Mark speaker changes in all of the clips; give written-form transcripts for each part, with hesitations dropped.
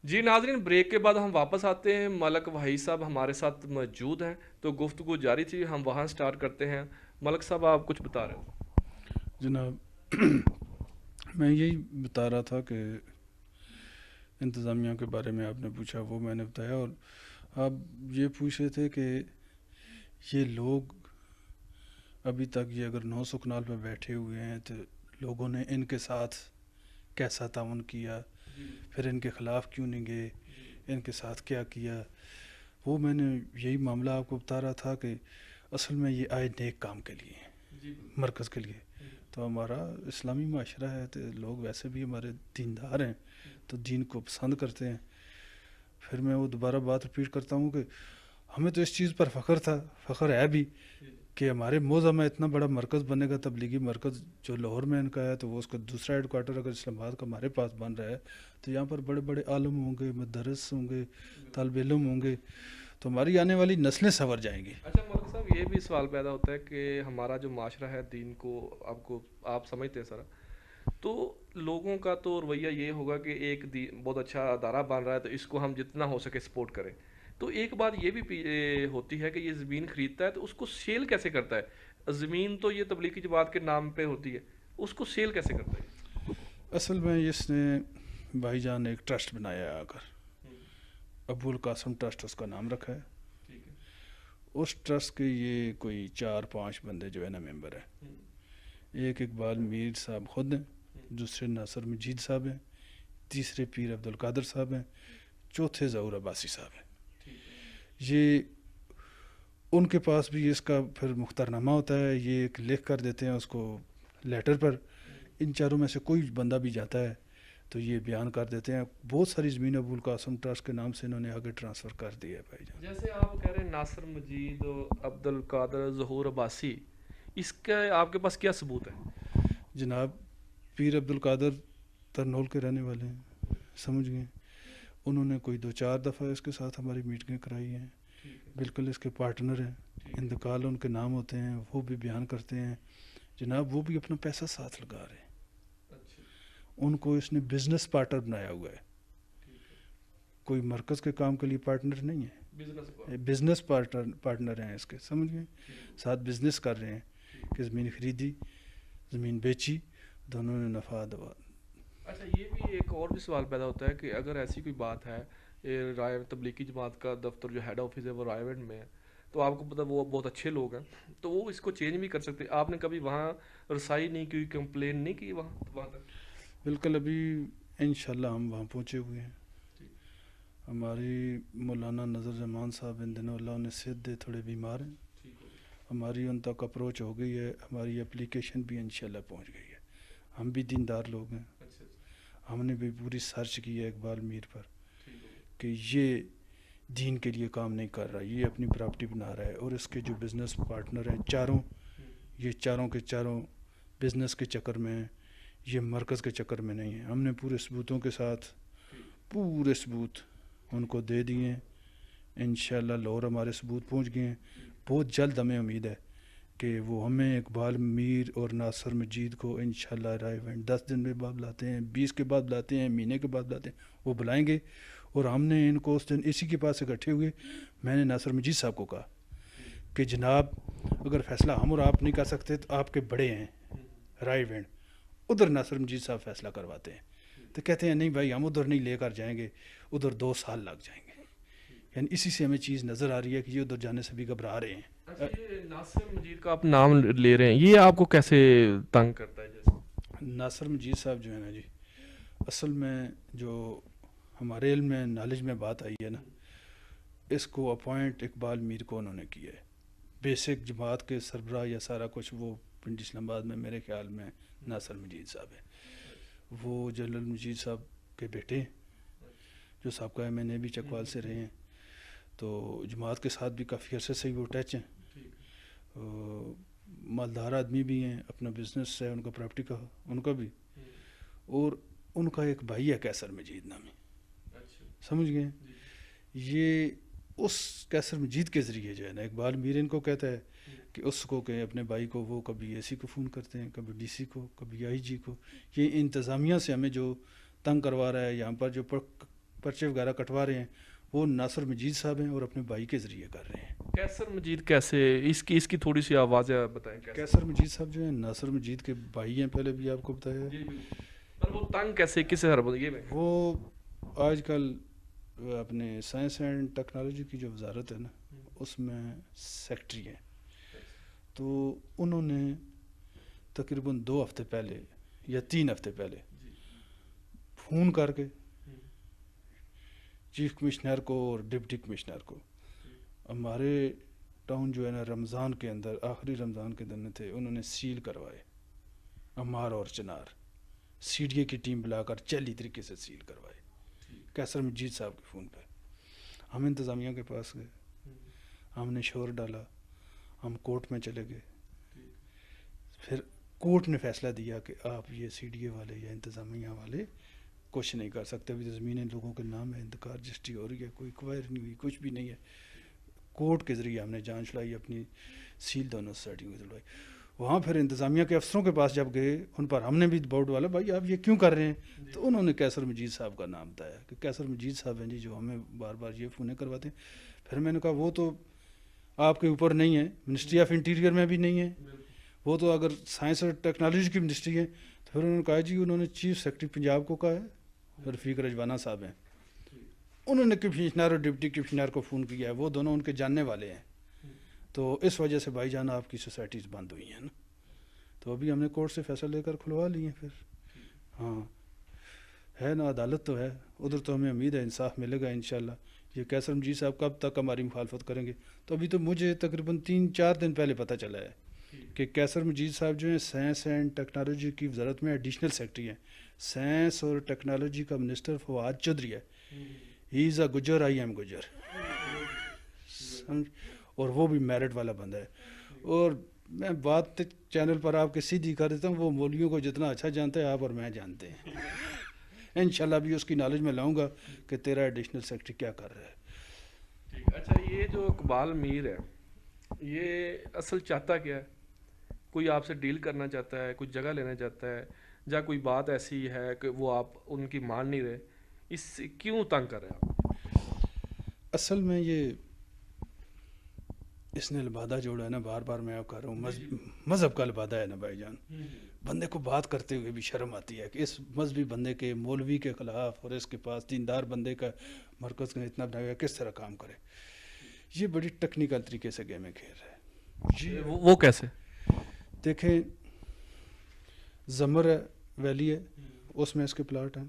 Speaker 1: جی ناظرین، بریک کے بعد ہم واپس آتے ہیں، ملک وحید صاحب ہمارے ساتھ موجود ہیں، تو گفتگو جاری تھی، ہم وہاں سٹارٹ کرتے ہیں۔ ملک صاحب آپ کچھ بتا رہے ہو؟
Speaker 2: جناب میں یہی بتا رہا تھا کہ انتظامیہ کے بارے میں آپ نے پوچھا، وہ میں نے بتایا، اور آپ یہ پوچھ رہے تھے کہ یہ لوگ ابھی تک یہ اگر 900 کنال پہ بیٹھے ہوئے ہیں تو لوگوں نے ان کے ساتھ کیسا تعاون کیا، پھر ان کے خلاف کیوں نہیں گئے، ان کے ساتھ کیا کیا، وہ میں نے یہی معاملہ آپ کو بتا رہا تھا کہ اصل میں یہ آئے نیک کام کے لیے، مرکز کے لیے۔ تو ہمارا اسلامی معاشرہ ہے تو لوگ ویسے بھی ہمارے دیندار ہیں، تو دین کو پسند کرتے ہیں۔ پھر میں وہ دوبارہ بات رپیٹ کرتا ہوں کہ ہمیں تو اس چیز پر فخر تھا، فخر ہے بھی، کہ ہمارے موضع میں اتنا بڑا مرکز بنے گا، تبلیغی مرکز جو لاہور میں ان کا ہے، تو وہ اس کا دوسرا ہیڈ کوارٹر اگر اسلام آباد کا ہمارے پاس بن رہا ہے تو یہاں پر بڑے بڑے عالم ہوں گے، مدرس ہوں گے، طالب علم ہوں گے، تو ہماری آنے والی نسلیں سنور جائیں گی۔
Speaker 1: اچھا ملک صاحب، یہ بھی سوال پیدا ہوتا ہے کہ ہمارا جو معاشرہ ہے دین کو آپ سمجھتے ہیں سر، تو لوگوں کا تو رویہ یہ ہوگا کہ ایک بہت اچھا ادارہ بن رہا ہے تو اس کو ہم جتنا ہو سکے سپورٹ کریں۔ تو ایک بات یہ بھی ہوتی ہے کہ یہ زمین خریدتا ہے تو اس کو سیل کیسے کرتا ہے؟ زمین تو یہ تبلیغی جماعت کے نام پہ ہوتی ہے، اس کو سیل کیسے کرتا ہے؟
Speaker 2: اصل میں اس نے بھائی جان نے ایک ٹرسٹ بنایا ہے، آ کر ابو القاسم ٹرسٹ اس کا نام رکھا ہے۔
Speaker 1: ٹھیک ہے۔
Speaker 2: اس ٹرسٹ کے یہ کوئی 4-5 بندے جو ہے نا ممبر ہیں۔ ایک اقبال میر صاحب خود ہیں، دوسرے ناصر مجید صاحب ہیں، تیسرے پیر عبد القادر صاحب ہیں، چوتھے ظہور عباسی صاحب ہیں۔ یہ ان کے پاس بھی اس کا پھر مختارنامہ ہوتا ہے، یہ ایک لکھ کر دیتے ہیں اس کو لیٹر پر۔ ان چاروں میں سے کوئی بندہ بھی جاتا ہے تو یہ بیان کر دیتے ہیں۔ بہت ساری زمین ابو القاسم ٹرسٹ کے نام سے انہوں نے آگے ٹرانسفر کر دی ہے بھائی جان۔
Speaker 1: جیسے آپ کہہ رہے ہیں ناصر مجید، عبد القادر، ظہور عباسی، اس کا آپ کے پاس کیا ثبوت ہے؟
Speaker 2: جناب پیر عبد القادر ترنول کے رہنے والے ہیں، سمجھ گئے، انہوں نے کوئی 2-4 دفعہ اس کے ساتھ ہماری میٹنگیں کرائی ہیں، بالکل اس کے پارٹنر ہیں، انتقال ان کے نام ہوتے ہیں، وہ بھی بیان کرتے ہیں۔ جناب وہ بھی اپنا پیسہ ساتھ لگا رہے ہیں، ان کو اس نے بزنس پارٹنر بنایا ہوا ہے، کوئی مرکز کے کام کے لیے پارٹنر نہیں ہے، بزنس پارٹنر ہیں اس کے، سمجھ گئے، ساتھ بزنس کر رہے ہیں کہ زمین خریدی، زمین بیچی، دونوں نے نفع دوا۔
Speaker 1: اچھا، یہ بھی ایک اور بھی سوال پیدا ہوتا ہے کہ اگر ایسی کوئی بات ہے، رائے تبلیغی جماعت کا دفتر جو ہیڈ آفس ہے وہ رائے گنج میں ہے، تو آپ کو پتہ وہ بہت اچھے لوگ ہیں، تو وہ اس کو چینج بھی کر سکتے، آپ نے کبھی وہاں رسائی نہیں کی، کمپلین نہیں کی وہاں تک؟
Speaker 2: بالکل، ابھی انشاءاللہ ہم وہاں پہنچے ہوئے ہیں۔ ہماری مولانا نظر زمان صاحب ان دنوں اللہ انہیں صحت دے تھوڑے بیمار ہیں، ہماری ان تک اپروچ ہو گئی ہے، ہماری اپلیکیشن بھی انشاءاللہ پہنچ گئی ہے۔ ہم بھی دیندار لوگ ہیں، ہم نے بھی پوری سرچ کی ہے اقبال میر پر کہ یہ دین کے لیے کام نہیں کر رہا، یہ اپنی پراپرٹی بنا رہا ہے، اور اس کے جو بزنس پارٹنر ہیں چاروں، یہ چاروں کے چاروں بزنس کے چکر میں ہیں، یہ مرکز کے چکر میں نہیں ہیں۔ ہم نے پورے ثبوتوں کے ساتھ پورے ثبوت ان کو دے دیے ہیں، انشاءاللہ لاہور ہمارے ثبوت پہنچ گئے ہیں۔ بہت جلد ہمیں امید ہے کہ وہ ہمیں اقبال میر اور ناصر مجید کو انشاءاللہ رائے ایونٹ 10 دن میں بعد بلاتے ہیں، 20 کے بعد بلاتے ہیں، مہینے کے بعد بلاتے ہیں، وہ بلائیں گے، اور ہم نے ان کو اس دن اسی کے پاس اکٹھے ہوئے، میں نے ناصر مجید صاحب کو کہا کہ جناب اگر فیصلہ ہم اور آپ نہیں کر سکتے تو آپ کے بڑے ہیں رائے ایونٹ، ادھر ناصر مجید صاحب فیصلہ کرواتے ہیں، تو کہتے ہیں نہیں بھائی ہم ادھر نہیں لے کر جائیں گے، ادھر 2 سال لگ جائیں گے۔ یعنی اسی سے ہمیں چیز نظر آ رہی ہے کہ یہ ادھر جانے سے بھی گھبرا رہے ہیں۔
Speaker 1: اچھا، یہ ناصر مجید کا آپ نام لے رہے ہیں، یہ آپ کو کیسے تنگ کرتا ہے؟ جیسے
Speaker 2: ناصر مجید صاحب جو ہے نا جی، اصل میں جو ہمارے علم میں نالج میں بات آئی ہے نا، اس کو اپوائنٹ اقبال میر کو انہوں نے کیا ہے، بیسک جماعت کے سربراہ یا سارا کچھ وہ پنڈی اسلام آباد میں میرے خیال میں ناصر مجید صاحب ہے، وہ جنرل مجید صاحب کے بیٹے ہیں جو سابقہ ایم این اے بھی چکوال سے رہے ہیں، تو جماعت کے ساتھ بھی کافی عرصے سے ہی وہ ٹچ ہیں، مالدار آدمی بھی ہیں، اپنا بزنس ہے ان کا، پراپرٹی کا ان کا بھی، اور ان کا ایک بھائی ہے کیسر مجید نامی، سمجھ گئے۔ یہ اس کیسر مجید کے ذریعے جو ہے نا اقبال میر ان کو کہتا ہے کہ اس کو کہ اپنے بھائی کو، وہ کبھی اے سی کو فون کرتے ہیں، کبھی ڈی سی کو، کبھی آئی جی کو، یہ انتظامیہ سے ہمیں جو تنگ کروا رہا ہے، یہاں پر جو پرچے وغیرہ کٹوا رہے ہیں وہ ناصر مجید صاحب ہیں اور اپنے بھائی کے ذریعے کر رہے ہیں.
Speaker 1: کیسر مجید کیسے، اس کی تھوڑی سی آواز بتائیں.
Speaker 2: کیسر مجید صاحب جو ہیں ناصر مجید کے بھائی ہیں، پہلے بھی آپ کو بتایا.
Speaker 1: جی بالکل. پر وہ تنگ کیسے، کس طرح یہ میں
Speaker 2: وہ آج کل اپنے سائنس اینڈ ٹیکنالوجی کی جو وزارت ہے نا اس میں سیکٹری ہیں. تو انہوں نے تقریباً 2 ہفتے پہلے یا 3 ہفتے پہلے فون کر کے چیف کمشنر کو اور ڈپٹی کمشنر کو ہمارے ٹاؤن جو ہے نا رمضان کے اندر، آخری رمضان کے دن تھے، انہوں نے سیل کروائے. امار اور چنار سی ڈی اے کی ٹیم بلا کر چیلی طریقے سے سیل کروائے کیسر مجید صاحب کے فون پہ. ہم انتظامیہ کے پاس گئے، ہم نے شور ڈالا، ہم کورٹ میں چلے گئے. پھر کورٹ نے فیصلہ دیا کہ آپ یہ سی ڈی اے والے یا انتظامیہ والے کچھ نہیں کر سکتے. ابھی تو زمینیں لوگوں کے نام ہے، انتقال رجسٹری ہو رہی ہے، کوئی کوائر نہیں ہوئی، کچھ بھی نہیں ہے. کورٹ کے ذریعے ہم نے جان چھڑائی، اپنی سیل دونوں سوسائٹیوں کی دلوائی. وہاں پھر انتظامیہ کے افسروں کے پاس جب گئے، ان پر ہم نے بھی بورڈ والا بھائی آپ یہ کیوں کر رہے ہیں، تو انہوں نے کیسر مجید صاحب کا نام بتایا کہ کیسر مجید صاحب ہیں جی جو ہمیں بار بار یہ فونیں کرواتے ہیں. پھر میں نے کہا وہ تو آپ کے اوپر نہیں ہے، منسٹری آف انٹیریئر میں بھی نہیں ہے، وہ تو اگر سائنس اور ٹیکنالوجی کی منسٹری ہے. تو پھر انہوں نے کہا جی انہوں نے چیف سیکرٹری پنجاب کو کہا ہے، رفیق رجوانہ صاحب ہیں، انہوں نے کمشنر اور ڈپٹی کمشنر کو فون کیا ہے، وہ دونوں ان کے جاننے والے ہیں. تو اس وجہ سے بھائی جان آپ کی سوسائٹیز بند ہوئی ہیں نا. تو ابھی ہم نے کورٹ سے فیصلہ لے کر کھلوا لی ہیں. پھر ہاں ہے نا، عدالت تو ہے ادھر، تو ہمیں امید ہے انصاف ملے گا انشاءاللہ. یہ کیسر مجید صاحب کب تک ہماری مخالفت کریں گے؟ تو ابھی تو مجھے تقریباً 3-4 دن پہلے پتہ چلا ہے کہ کیسر مجید صاحب جو ہیں سائنس اینڈ ٹیکنالوجی کی وزارت میں ایڈیشنل سیکرٹری ہیں. سائنس اور ٹیکنالوجی کا منسٹر فواد چودھری ہے. ہی از اے گجر، آئی ایم گجر، اور وہ بھی میرٹ والا بندہ ہے. اور میں بات چینل پر آپ کے سیدھی کر دیتا ہوں، وہ مولویوں کو جتنا اچھا جانتا ہے آپ اور میں جانتے ہیں. انشاءاللہ بھی اس کی نالج میں لاؤں گا کہ تیرا ایڈیشنل سیکرٹری کیا کر رہا ہے.
Speaker 1: اچھا یہ جو اقبال میر ہے یہ اصل چاہتا کیا ہے؟ کوئی آپ سے ڈیل کرنا چاہتا ہے، کچھ جگہ لینا چاہتا ہے، یا کوئی بات ایسی ہے کہ وہ آپ ان کی مان نہیں رہے، اس سے کیوں تنگ کر رہے ہیں آپ؟
Speaker 2: اصل میں یہ اس نے لبادہ جوڑا ہے نا، بار بار میں آپ کہہ رہا ہوں مذہب کا لبادہ ہے نا بھائی جان. بندے کو بات کرتے ہوئے بھی شرم آتی ہے کہ اس مذہبی بندے کے، مولوی کے خلاف، اور اس کے پاس دیندار بندے کا مرکز اتنا بنایا کس طرح کام کرے. یہ بڑی ٹیکنیکل طریقے سے گیمیں کھیل رہا ہے. جی
Speaker 1: وہ کیسے؟
Speaker 2: دیکھیں زمر ویلی ہے، اس میں اس کے پلاٹ ہیں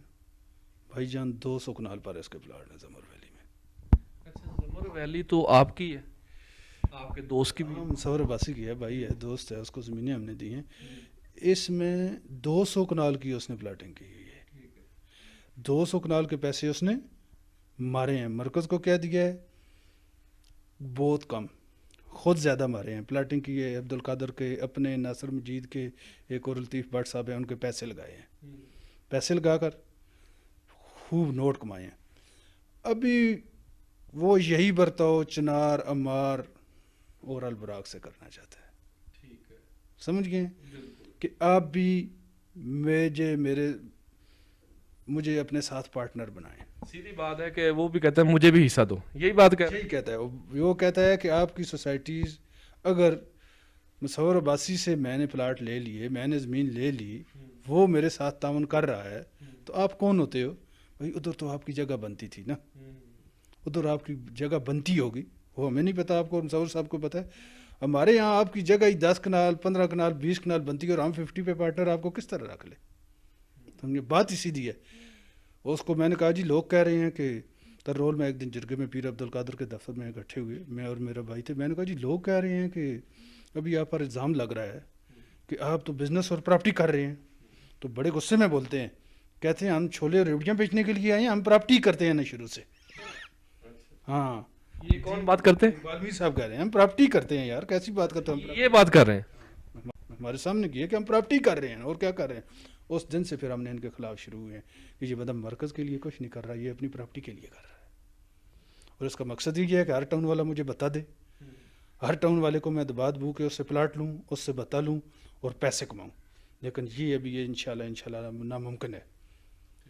Speaker 2: بھائی جان، 200 کنال پر اس کے پلاٹ ہیں زمر ویلی میں.
Speaker 1: اچھا زمر ویلی تو آپ کی ہے، آپ کے دوست کی بھی؟
Speaker 2: مصور عباسی کی ہے، بھائی ہے، دوست ہے، اس کو زمینیں ہم نے دی ہیں. اس میں 200 کنال کی اس نے پلاٹنگ کی ہوئی ہے. 200 کنال کے پیسے اس نے مارے ہیں. مرکز کو کہہ دیا ہے بہت کم، خود زیادہ مارے ہیں. پلاٹنگ کی ہے عبد القادر کے، اپنے ناصر مجید کے، ایک اور لطیف بٹ صاحب ہیں، ان کے پیسے لگائے ہیں. پیسے لگا کر خوب نوٹ کمائے ہیں. ابھی وہ یہی برتاؤ چنار، امار اور البراق سے کرنا چاہتا ہے. سمجھ گئے کہ آپ بھی مجھے اپنے ساتھ پارٹنر بنائیں.
Speaker 1: سیدھی بات ہے کہ وہ بھی کہتا ہے مجھے بھی حصہ دو، یہی بات
Speaker 2: یہی کہتا ہے وہ کہتا ہے کہ آپ کی سوسائٹیز، اگر مصور عباسی سے میں نے پلاٹ لے لیے، میں نے زمین لے لی، وہ میرے ساتھ تعاون کر رہا ہے، تو آپ کون ہوتے ہو؟ بھائی ادھر تو آپ کی جگہ بنتی تھی نا، ادھر آپ کی جگہ بنتی ہوگی، وہ ہمیں نہیں پتا، آپ کو مصور صاحب کو پتا ہے. ہمارے یہاں آپ کی جگہ ہی 10 کنال 15 کنال 20 کنال بنتی ہے، اور ہم 50 پہ پارٹنر آپ کو کس طرح رکھ لیں؟ سمجھے بات ہی سیدھی ہے. اس کو میں نے کہا جی لوگ کہہ رہے ہیں کہ ترول میں ایک دن جرگے میں پیر عبد القادر کے دفتر میں اکٹھے ہوئے، میں اور میرا بھائی تھے. میں نے کہا جی لوگ کہہ رہے ہیں کہ ابھی آپ پر الزام لگ رہا ہے کہ آپ تو بزنس اور پراپرٹی کر رہے ہیں. تو بڑے غصے میں بولتے ہیں، کہتے ہیں ہم چھولے اور ریوڑیاں بیچنے کے لیے آئے ہیں، ہم پراپرٹی کرتے ہیں نا شروع سے. ہاں
Speaker 1: یہ کون بات کرتے ہیں؟
Speaker 2: اقبال میر صاحب کہہ رہے ہیں ہم پراپرٹی کرتے ہیں. یار کیسی بات کرتے ہیں؟
Speaker 1: یہ بات کر رہے ہیں
Speaker 2: ہمارے سامنے کی ہے کہ ہم پراپرٹی کر رہے ہیں، اور کیا کر رہے ہیں. اس دن سے پھر ہم نے ان کے خلاف شروع ہوئے ہیں کہ یہ بندہ مرکز کے لیے کچھ نہیں کر رہا، یہ اپنی پراپرٹی کے لیے کر رہا ہے. اور اس کا مقصد یہ ہے کہ ہر ٹاؤن والا مجھے بتا دے، ہر ٹاؤن والے کو میں دبا دبو کے اس سے پلاٹ لوں، اس سے بتا لوں اور پیسے کماؤں. لیکن یہ ابھی یہ انشاءاللہ ناممکن ہے،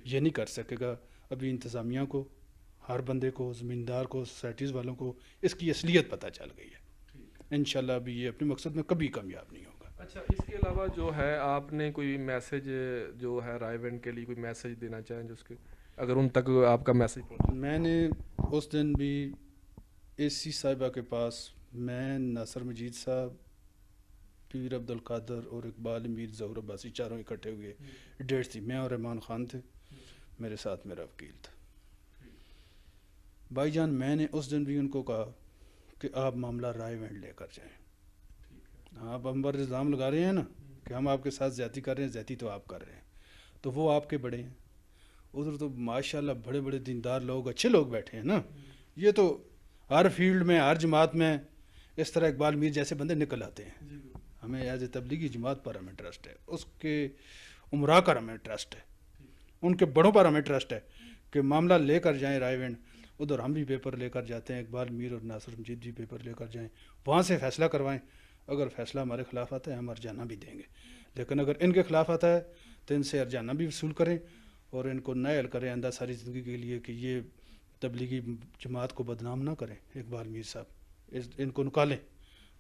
Speaker 2: یہ نہیں کر سکے گا. ابھی انتظامیہ کو ہر بندے کو، زمیندار کو، سوسائٹیز والوں کو اس کی اصلیت پتہ چل گئی ہے. انشاءاللہ ابھی یہ اپنے مقصد میں کبھی کامیاب نہیں ہوگا.
Speaker 1: اچھا، اس کے علاوہ جو ہے آپ نے کوئی میسج جو ہے رائے بہن کے لیے کوئی میسج دینا چاہیں جس کے اگر ان تک آپ کا میسج پہنچے؟
Speaker 2: میں نے اس دن بھی اے سی صاحبہ کے پاس میں، ناصر مجید صاحب، پیر عبد القادر اور اقبال امیر، ظہور عباسی، چاروں اکٹھے ہوئے. ڈیٹ تھی، میں اور رحمان خان تھے، میرے ساتھ میرا وکیل تھا. بھائی جان میں نے اس دن بھی ان کو کہا کہ آپ معاملہ رائے وینڈ لے کر جائیں. آپ ہم پر الزام لگا رہے ہیں نا کہ ہم آپ کے ساتھ زیادتی کر رہے ہیں، زیادتی تو آپ کر رہے ہیں، تو وہ آپ کے بڑے ہیں. ادھر تو ماشاءاللہ بڑے بڑے دیندار لوگ، اچھے لوگ بیٹھے ہیں نا. یہ تو ہر فیلڈ میں، ہر جماعت میں اس طرح اقبال میر جیسے بندے نکل آتے ہیں. ہمیں ایز اے تبلیغی جماعت پر ہمیں ٹرسٹ ہے، اس کے عمرا پر ہمیں ٹرسٹ ہے، ان کے بڑوں پر ہمیں ٹرسٹ ہے کہ معاملہ لے کر جائیں رائے وینڈ. ادھر ہم بھی پیپر لے کر جاتے ہیں، اقبال میر اور ناصر مجید بھی پیپر لے کر جائیں، وہاں سے فیصلہ کروائیں. اگر فیصلہ ہمارے خلاف آتا ہے ہم ارجانہ بھی دیں گے، لیکن اگر ان کے خلاف آتا ہے تو ان سے ارجانہ بھی وصول کریں اور ان کو نائل کریں آئندہ ساری زندگی کے لیے کہ یہ تبلیغی جماعت کو بدنام نہ کریں. اقبال میر صاحب ان کو نکالیں.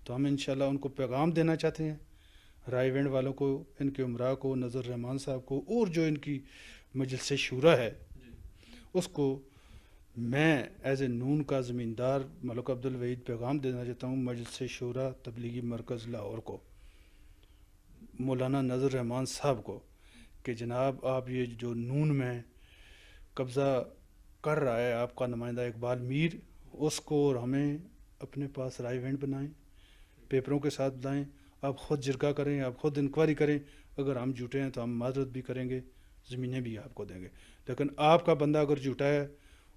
Speaker 2: تو ہم انشاءاللہ ان کو پیغام دینا چاہتے ہیں، رائے وینڈ والوں کو، ان کے عمرا کو، نذر رحمان صاحب کو، اور جو ان کی مجلس شورا ہے اس کو. میں ایز اے نون کا زمیندار ملک عبد الوحید پیغام دینا چاہتا ہوں مجلس شورا تبلیغی مرکز لاہور کو، مولانا نذر رحمان صاحب کو، کہ جناب آپ یہ جو نون میں قبضہ کر رہا ہے آپ کا نمائندہ اقبال میر، اس کو اور ہمیں اپنے پاس رائے وینڈ بنائیں، پیپروں کے ساتھ بلائیں. آپ خود جرگہ کریں، آپ خود انکوائری کریں. اگر ہم جھوٹے ہیں تو ہم معذرت بھی کریں گے، زمینیں بھی آپ کو دیں گے. لیکن آپ کا بندہ اگر جھوٹا ہے،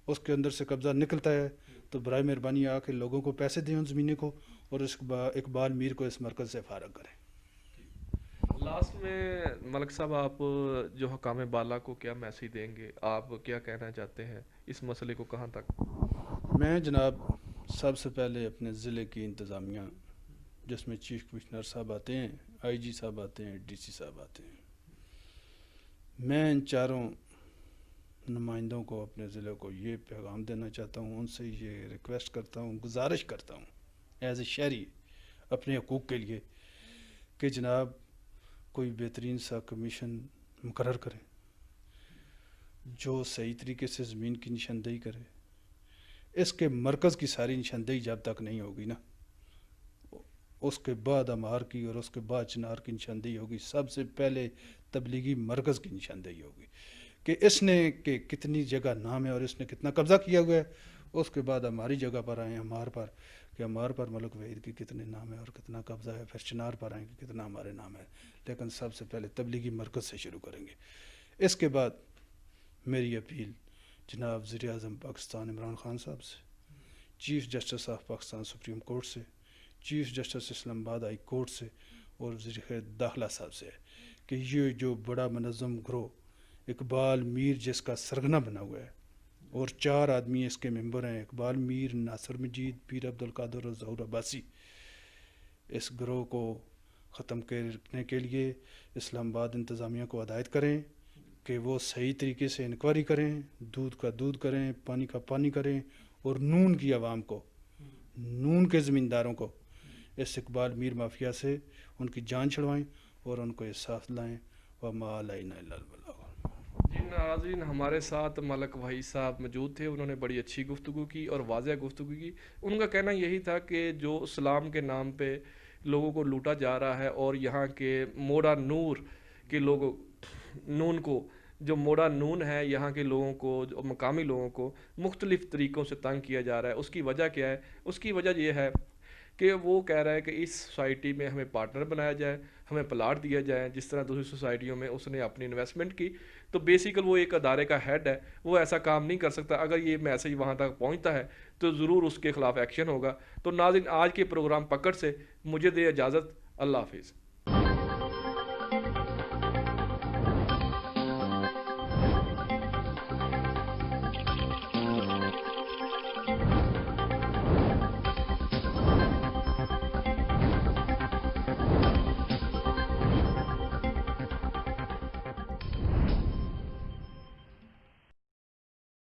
Speaker 2: اس کے اندر سے قبضہ نکلتا ہے، تو برائے مہربانی آ کے لوگوں کو پیسے دیں ان زمینیں کو، اور اس اقبال میر کو اس مرکز سے فارغ کریں.
Speaker 1: لاسٹ میں ملک صاحب آپ جو حکام بالا کو کیا میسج دیں گے؟ آپ کیا کہنا چاہتے ہیں اس مسئلے کو کہاں تک؟
Speaker 2: میں جناب سب سے پہلے اپنے ضلع کی انتظامیہ، جس میں چیف کمشنر صاحب آتے ہیں، آئی جی صاحب آتے ہیں، ڈی سی صاحب آتے ہیں، میں ان چاروں نمائندوں کو اپنے ضلع کو یہ پیغام دینا چاہتا ہوں، ان سے یہ ریکویسٹ کرتا ہوں، گزارش کرتا ہوں ایز اے شہری اپنے حقوق کے لیے کہ جناب کوئی بہترین سا کمیشن مقرر کریں جو صحیح طریقے سے زمین کی نشاندہی کرے. اس کے مرکز کی ساری نشاندہی جب تک نہیں ہوگی نا، اس کے بعد امار کی اور اس کے بعد چنار کی نشاندہی ہوگی. سب سے پہلے تبلیغی مرکز کی نشاندہی ہوگی کہ اس نے کہ کتنی جگہ نام ہے اور اس نے کتنا قبضہ کیا ہوا ہے. اس کے بعد ہماری جگہ پر آئیں، ہمار پر، کہ ہمار پر ملک وحید کی کتنے نام ہے اور کتنا قبضہ ہے. پھر چنار پر آئیں کہ کتنا ہمارے نام ہے. لیکن سب سے پہلے تبلیغی مرکز سے شروع کریں گے. اس کے بعد میری اپیل جناب وزیر اعظم پاکستان عمران خان صاحب سے، chief justice of Pakistan supreme court سے، چیف جسٹس اسلام آباد ہائی کورٹ سے، اور وزیر داخلہ صاحب سے ہے کہ یہ جو بڑا منظم گروہ اقبال میر جس کا سرگنا بنا ہوا ہے، اور 4 آدمی اس کے ممبر ہیں، اقبال میر، ناصر مجید، پیر عبد القادر اور ظہور عباسی، اس گروہ کو ختم کرنے کے لیے اسلام آباد انتظامیہ کو ہدایت کریں کہ وہ صحیح طریقے سے انکوائری کریں، دودھ کا دودھ کریں، پانی کا پانی کریں، اور نون کی عوام کو، نون کے زمینداروں کو اس اقبال میر مافیا سے ان کی جان چھڑوائیں اور ان کو احساس دلائیں. وما علینا الا البلاغ.
Speaker 1: جی ناظرین، ہمارے ساتھ ملک وحید صاحب موجود تھے. انہوں نے بڑی اچھی گفتگو کی اور واضح گفتگو کی. ان کا کہنا یہی تھا کہ جو اسلام کے نام پہ لوگوں کو لوٹا جا رہا ہے اور یہاں کے موڑا نور کے لوگوں، نون کو، جو موڑا نون ہے یہاں کے لوگوں کو، جو مقامی لوگوں کو مختلف طریقوں سے تنگ کیا جا رہا ہے. اس کی وجہ کیا ہے؟ اس کی وجہ یہ ہے کہ وہ کہہ رہا ہے کہ اس سوسائٹی میں ہمیں پارٹنر بنایا جائے، ہمیں پلاٹ دیا جائے جس طرح دوسری سوسائٹیوں میں اس نے اپنی انویسٹمنٹ کی. تو بیسیکل وہ ایک ادارے کا ہیڈ ہے، وہ ایسا کام نہیں کر سکتا. اگر یہ میسج وہاں تک پہنچتا ہے تو ضرور اس کے خلاف ایکشن ہوگا. تو ناظرین، آج کے پروگرام پکڑ سے مجھے دے اجازت. اللہ حافظ.